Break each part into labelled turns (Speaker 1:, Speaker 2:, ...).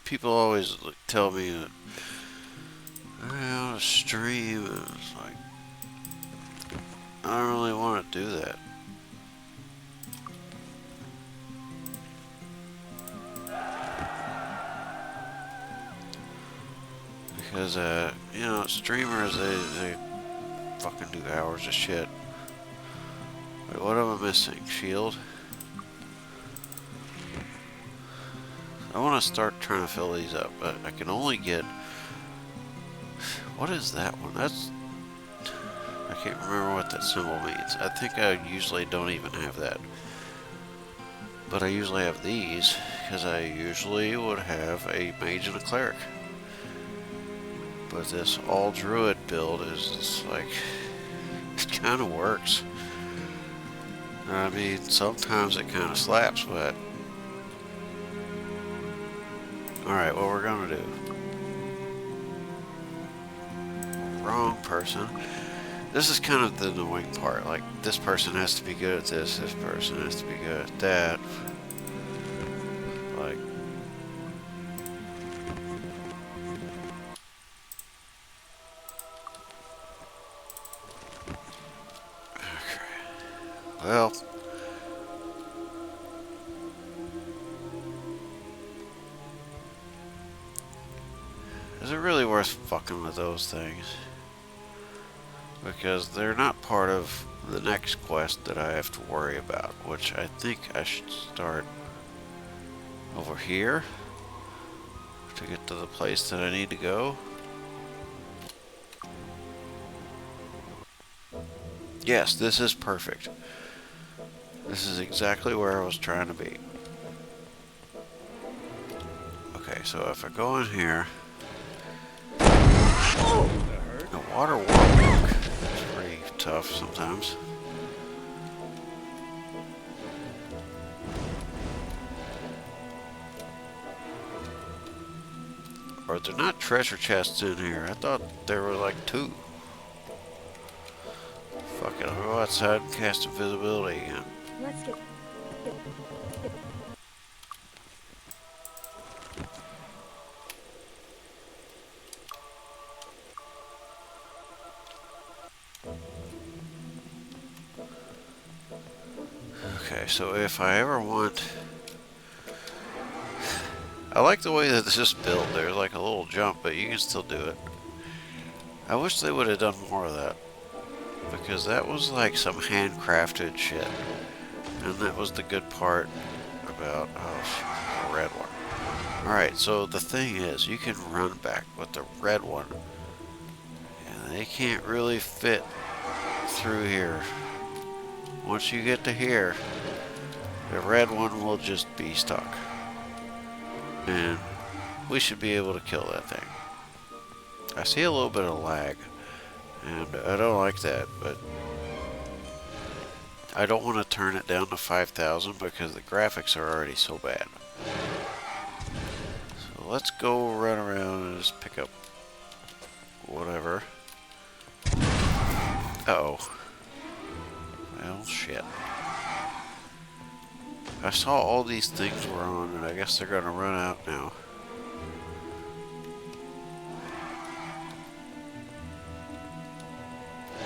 Speaker 1: People always tell me that I ought to stream, and it's like, I don't really want to do that. Because, you know, streamers, they fucking do hours of shit. Wait, what am I missing? Shield? I want to start trying to fill these up, but I can only get... What is that one? That's... I can't remember what that symbol means. I think I usually don't even have that. But I usually have these, because I usually would have a mage and a cleric. But this all Druid build is just like... It kind of works. I mean, sometimes it kind of slaps, but... Alright, what we're gonna do. Wrong person. This is kind of the annoying part. Like, this person has to be good at this person has to be good at that. Like... Okay. Well... Is it really worth fucking with those things? Because they're not part of the next quest that I have to worry about, which I think I should start over here to get to the place that I need to go. Yes, this is perfect. This is exactly where I was trying to be. Okay, so if I go in here... The water warlock is pretty tough sometimes. Are there not treasure chests in here? I thought there were like 2. Fuck it, I'll go outside and cast invisibility again.
Speaker 2: Let's get.
Speaker 1: Okay, so if I ever want... I like the way that this is built. There's like a little jump, but you can still do it. I wish they would have done more of that. Because that was like some handcrafted shit. And that was the good part about... Oh, a red one. Alright, so the thing is, you can run back with the red one. And they can't really fit through here. Once you get to here, the red one will just be stuck. And we should be able to kill that thing. I see a little bit of lag, and I don't like that, but I don't want to turn it down to 5,000 because the graphics are already so bad. So let's go run around and just pick up whatever. Uh-oh. Well, shit. I saw all these things were on, and I guess they're gonna run out now.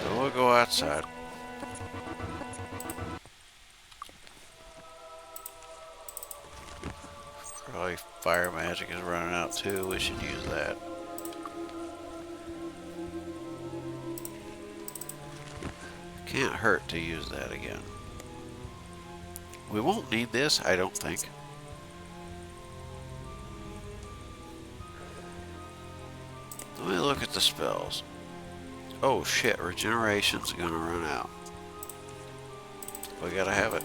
Speaker 1: So we'll go outside. Probably fire magic is running out too. We should use that. Can't hurt to use that again. We won't need this, I don't think. Let me look at the spells. Oh shit, regeneration's gonna run out. We gotta have it.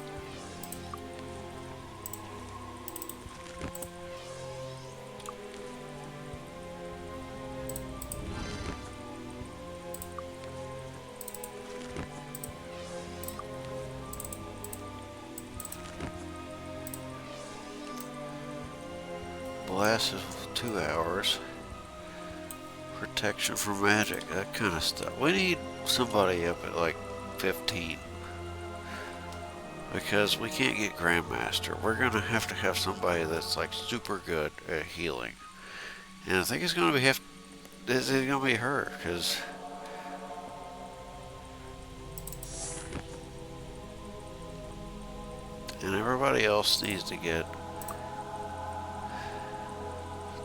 Speaker 1: Blast is 2 hours. Protection from magic, that kind of stuff. We need somebody up at like 15. because we can't get Grandmaster. We're gonna have somebody that's like super good at healing, and I think it's gonna be it's gonna be her because. And everybody else needs to get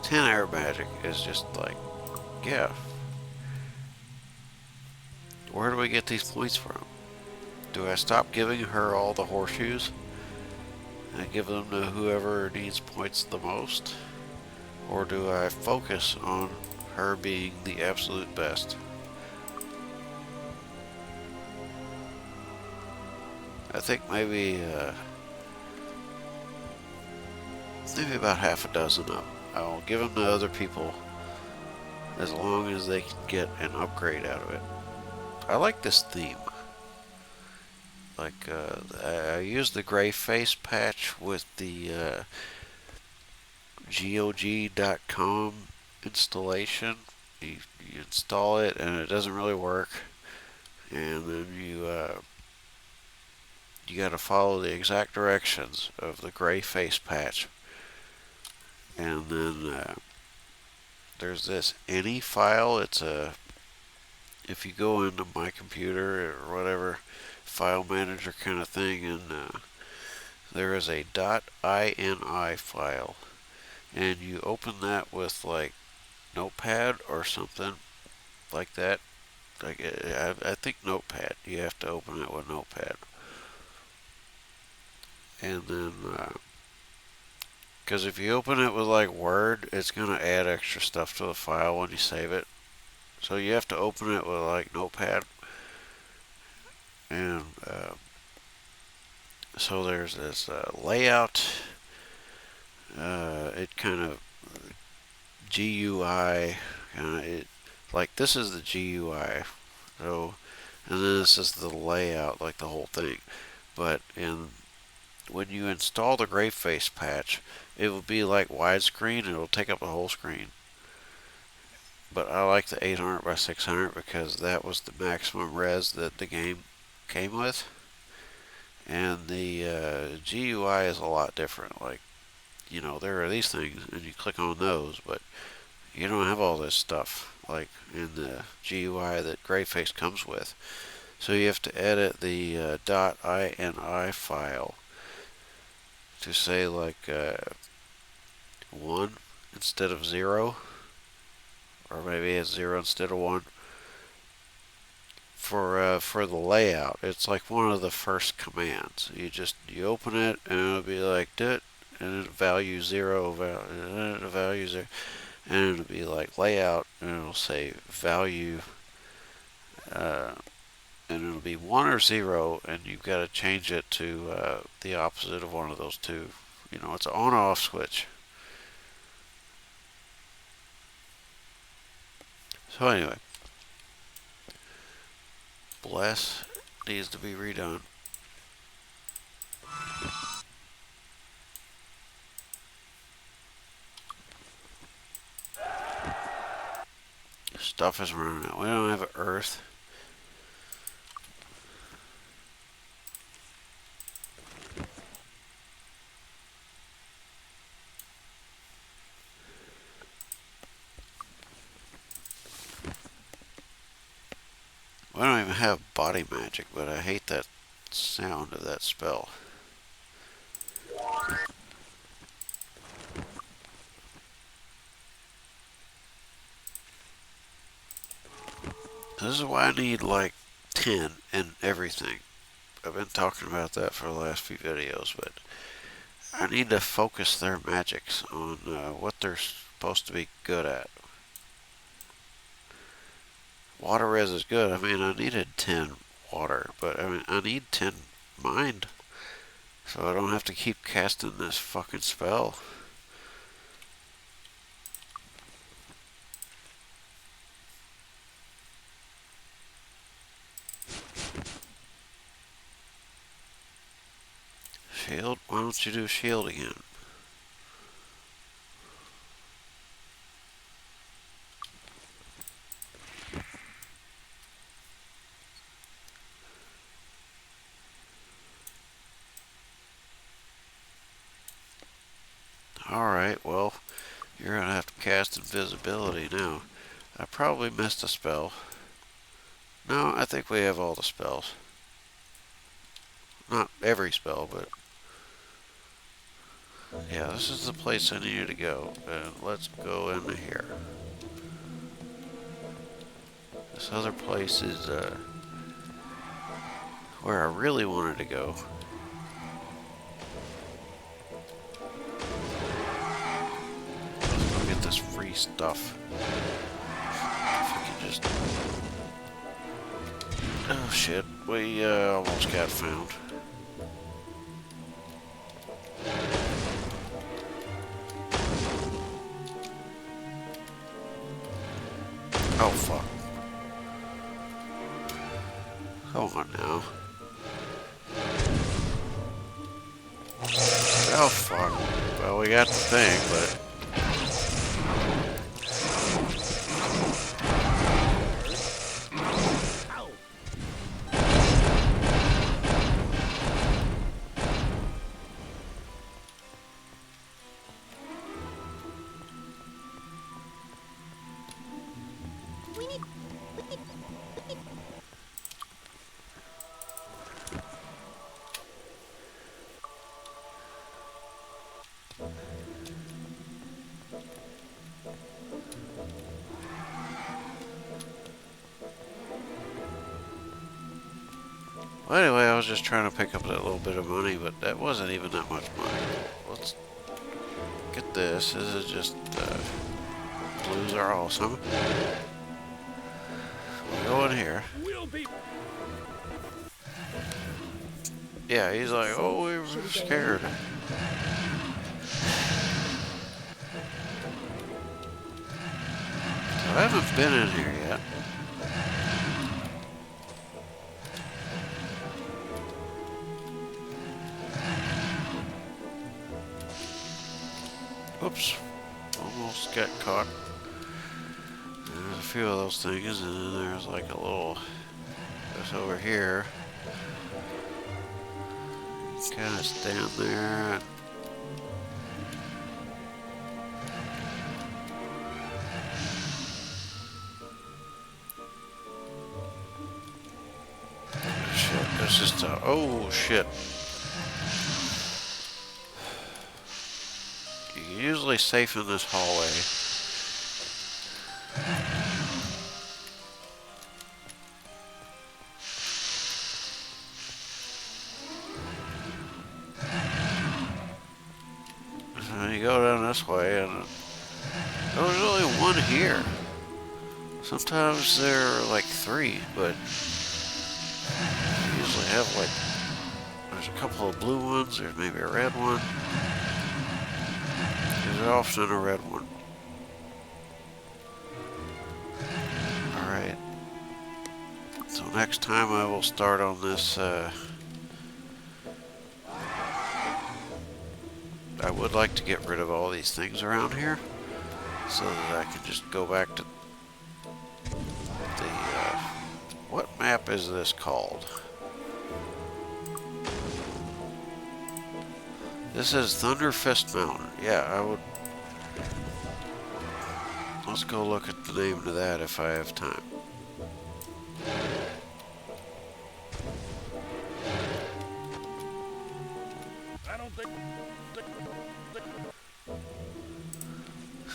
Speaker 1: 10 air magic is just like, yeah. Where do we get these points from? Do I stop giving her all the horseshoes and give them to whoever needs points the most? Or do I focus on her being the absolute best? I think maybe about half a dozen up. I'll give them to other people as long as they can get an upgrade out of it. I like this theme. Like, I used the Greyface patch with the GOG.com installation. You install it and it doesn't really work, and then you got to follow the exact directions of the Greyface patch, and then there's this any file. It's a if you go into my computer or whatever file manager kind of thing, and there is a .ini file, and you open that with like Notepad or something like that. Like I think Notepad. You have to open it with Notepad, and then because if you open it with like Word, it's gonna add extra stuff to the file when you save it. So you have to open it with like Notepad, and so there's this layout. It kind of GUI kind of it like this is the GUI. So and then this is the layout, like the whole thing. But when you install the Greyface patch, it will be like widescreen. It'll take up the whole screen. But I like the 800 by 600 because that was the maximum res that the game came with. And the GUI is a lot different. Like, you know, there are these things, and you click on those, but you don't have all this stuff like in the GUI that Greyface comes with. So you have to edit the .ini file to say like 1 instead of 0, or maybe it's 0 instead of 1. For the layout, it's like one of the first commands. You open it and it'll be like dit, and it'll value 0, value 0, and it'll be like layout, and it'll say value, and it'll be 1 or 0, and you've got to change it to the opposite of one of those two. You know, it's an on-off switch. So anyway, Bless needs to be redone. Stuff is running out. We don't have an earth. We don't even have body magic, but I hate that sound of that spell. This is why I need like 10 and everything. I've been talking about that for the last few videos, but I need to focus their magics on what they're supposed to be good at. Water res is good. I mean, I needed 10 water, but I mean, I need 10 mind, so I don't have to keep casting this fucking spell. Shield? Why don't you do shield again? Alright, well, you're gonna have to cast invisibility now. I probably missed a spell. No, I think we have all the spells. Not every spell, but... yeah, this is the place I needed to go. And let's go into here. This other place is, where I really wanted to go. Let's go get this free stuff. If we can just... oh shit, we almost got found. Oh fuck. Come on now. Oh fuck. Well, we got the thing, but... well, anyway, I was just trying to pick up that little bit of money, but that wasn't even that much money. Let's get this. This is just, blues are awesome. We go in here. Yeah, he's like, oh, we were scared. So I haven't been in here yet. Oops, almost got caught. There's a few of those things, and then there's like a little, this over here. Kind of stand there. Shit, there's just a, oh shit. You're usually safe in this hallway. So you go down this way, and there's only one here. Sometimes there are like 3, but you usually have like, there's a couple of blue ones, there's maybe a red one. There's often a red one. Alright. So next time I will start on this, I would like to get rid of all these things around here so that I can just go back to the, what map is this called? This is Thunderfist Mountain. Yeah, I would... let's go look at the name of that if I have time.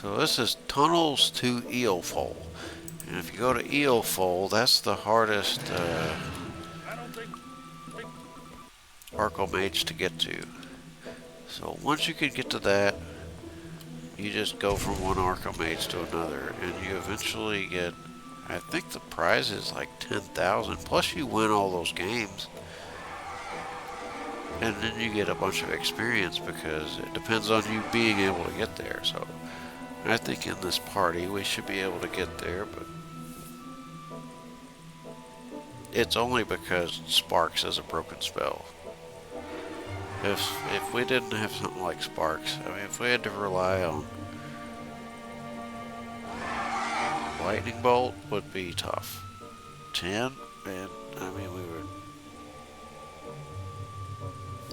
Speaker 1: So this is Tunnels to Eelfall. And if you go to Eelfall, that's the hardest Archmage to get to. So once you can get to that, you just go from one Archmage to another, and you eventually get, I think the prize is like 10,000, plus you win all those games. And then you get a bunch of experience because it depends on you being able to get there. So I think in this party we should be able to get there, but it's only because Sparks is a broken spell. If we didn't have something like Sparks, I mean, if we had to rely on Lightning Bolt, would be tough. 10, and I mean, we would.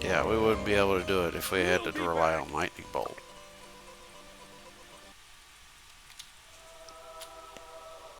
Speaker 1: Yeah, we wouldn't be able to do it if we had to rely on Lightning Bolt.